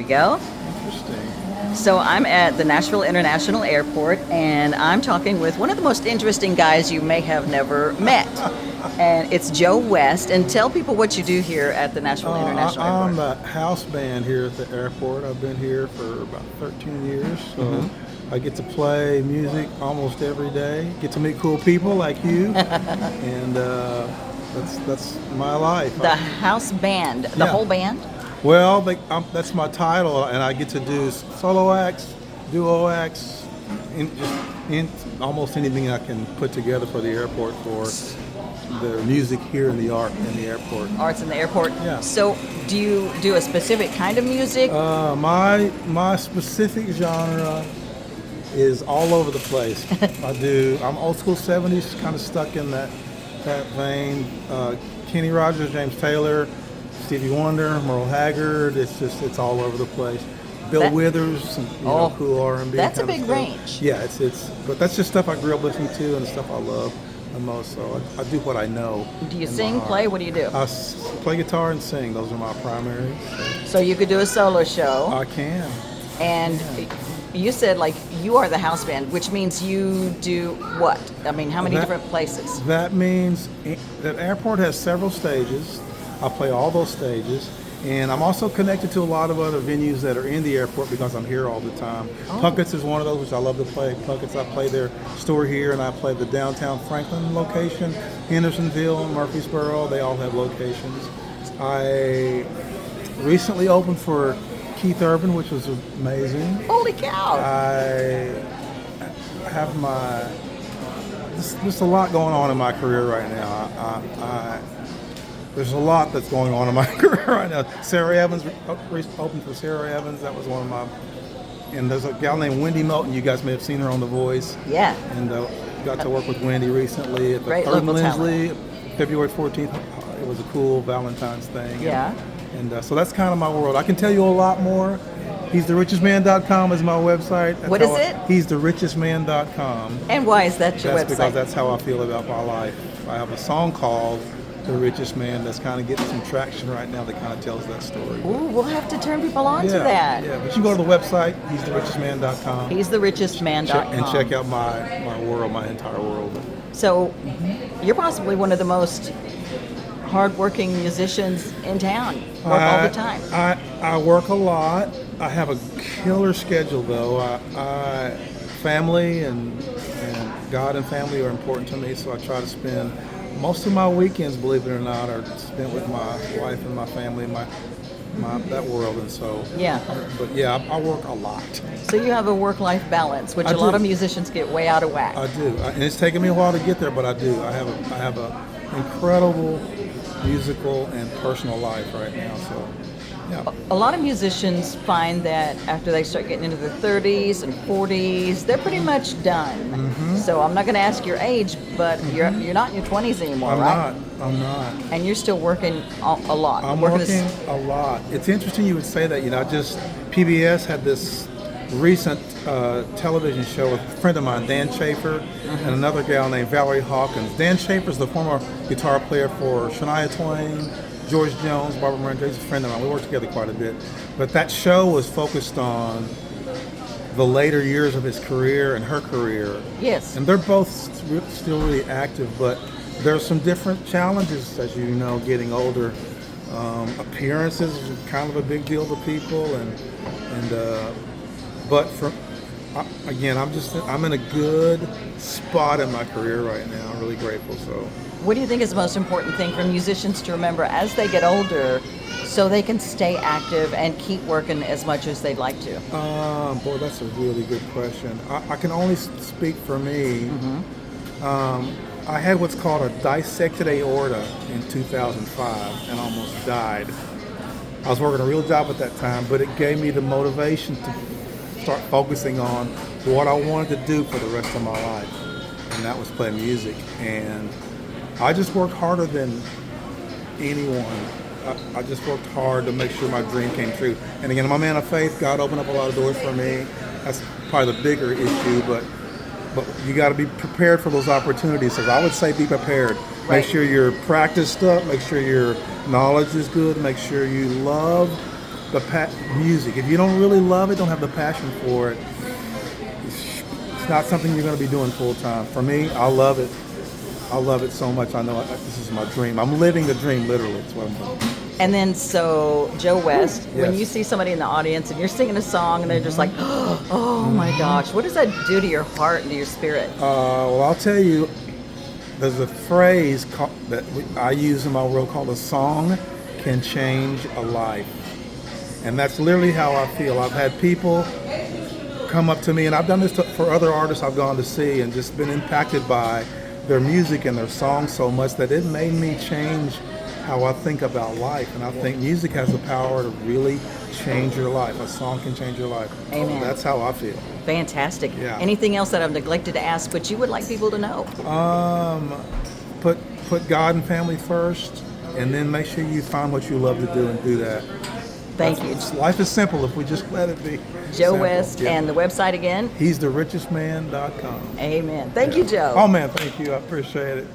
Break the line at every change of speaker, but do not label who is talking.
we go.
Interesting.
So I'm at the Nashville International Airport, and I'm talking with one of the most interesting guys you may have never met. And it's Joe West. And tell people what you do here at the Nashville International
I'm
Airport.
the house band here at the airport. I've been here for about 13 years, so I get to play music almost every day. Get to meet cool people like you, and that's my life.
The house band, the
Yeah.
whole band?
Well, that's my title, and I get to do solo acts, duo acts, in almost anything I can put together for the airport for the music here in the art in the airport.
Arts in the airport.
Yeah.
So do you do a specific kind of music?
My specific genre is all over the place. I'm old school 70s, kind of stuck in that vein. Kenny Rogers, James Taylor, Stevie Wonder, Merle Haggard. It's all over the place. Bill Withers, some cool R&B.
That's a
kind of
big
stuff.
range.
Yeah, but that's just stuff I grew up listening to and stuff I love the most. So I do what I know.
Do you
in my
sing,
heart.
play? What do you do?
I play guitar and sing. Those are my primaries.
So you could do a solo show.
I can.
And you said like you are the house band, which means you do what? I mean, how many different places?
That means that airport has several stages. I play all those stages. And I'm also connected to a lot of other venues that are in the airport because I'm here all the time. Puckett's is one of those which I love to play. Puckett's, I play their store here, and I play the downtown Franklin location, Hendersonville, Murfreesboro. They all have locations. I recently opened for Keith Urban, which was amazing.
Holy cow!
I have there's a lot going on in my career right now. There's a lot that's going on in my career right now. Sarah Evans opened for Sarah Evans. That was one of my. And there's a gal named Wendy Moulton. You guys may have seen her on The Voice.
Yeah.
And got to work with Wendy recently at the
Great
Third
local
Lindsley, February 14th. It was a cool Valentine's thing.
Yeah.
And so that's kind of my world. I can tell you a lot more. He'sTheRichestMan.com is my website.
What is it?
He'sTheRichestMan.com.
And why is that your
That's
website?
because that's how I feel about my life. I have a song called The Richest Man that's kind of getting some traction right now that kind of tells that story.
Ooh, we'll have to turn people on to
Yeah,
that.
yeah. But you can go to the website, He'sTheRichestMan.com.
He'sTheRichestMan.com.
And check out my world, my entire world.
So you're possibly one of the most hardworking musicians in town. Work all the time.
I work a lot. I have a killer schedule though. Family and God and family are important to me, so I try to spend most of my weekends, believe it or not, are spent with my wife and my family and my that world. And so But yeah, I work a lot.
So you have a work-life balance, which
I
a lot
do.
of musicians get way out of whack.
I do, and it's taken me a while to get there, but I do. I have a incredible musical and personal life right now. So, yeah.
A lot of musicians find that after they start getting into their 30s and 40s, they're pretty much done. So I'm not going to ask your age, but you're not in your 20s anymore, right?
I'm not.
And you're still working a lot.
I'm working a lot. It's interesting you would say that. Just PBS had this recent television show with a friend of mine, Dan Schaefer, and another gal named Valerie Hawkins. Dan Schaefer's the former guitar player for Shania Twain, George Jones, Barbara Murray. He's a friend of mine. We worked together quite a bit. But that show was focused on the later years of his career and her career.
Yes.
And they're both still really active, but there's some different challenges, as you know, getting older. Appearances is kind of a big deal to people, but again, I'm in a good spot in my career right now. I'm really grateful. So,
what do you think is the most important thing for musicians to remember as they get older so they can stay active and keep working as much as they'd like to?
Boy, that's a really good question. I can only speak for me. I had what's called a dissected aorta in 2005 and almost died. I was working a real job at that time, but it gave me the motivation to start focusing on what I wanted to do for the rest of my life, and that was play music. And I just worked harder than anyone. I just worked hard to make sure my dream came true. And again, I'm a man of faith. God opened up a lot of doors for me. That's probably the bigger issue, but you got to be prepared for those opportunities. So I would say be prepared.
Right.
Make sure you're practiced up. Make sure your knowledge is good. Make sure you love music. If you don't really love it, don't have the passion for it, it's not something you're going to be doing full time. For me, I love it. I love it so much. I know this is my dream. I'm living the dream, literally. It's what I'm doing.
And then, so Joe West, when
Yes.
you see somebody in the audience and you're singing a song and they're just like, oh my gosh, what does that do to your heart and to your spirit?
Well, I'll tell you, there's a phrase I use in my role called "a song can change a life," and that's literally how I feel. I've had people come up to me, and I've done this for other artists I've gone to see, and just been impacted by their music and their songs so much that it made me change how I think about life. And I think music has the power to really change your life. A song can change your life.
Amen.
So that's how I feel.
Fantastic.
Yeah.
Anything else that I've neglected to ask, but you would like people to know?
Put God and family first, and then make sure you find what you love to do and do that.
Thank you.
Life is simple if we just let it be.
Joe
simple.
West,
Yeah.
and the website again?
He's the richest man.com.
Amen. Thank you, Joe.
Oh man, thank you. I appreciate it.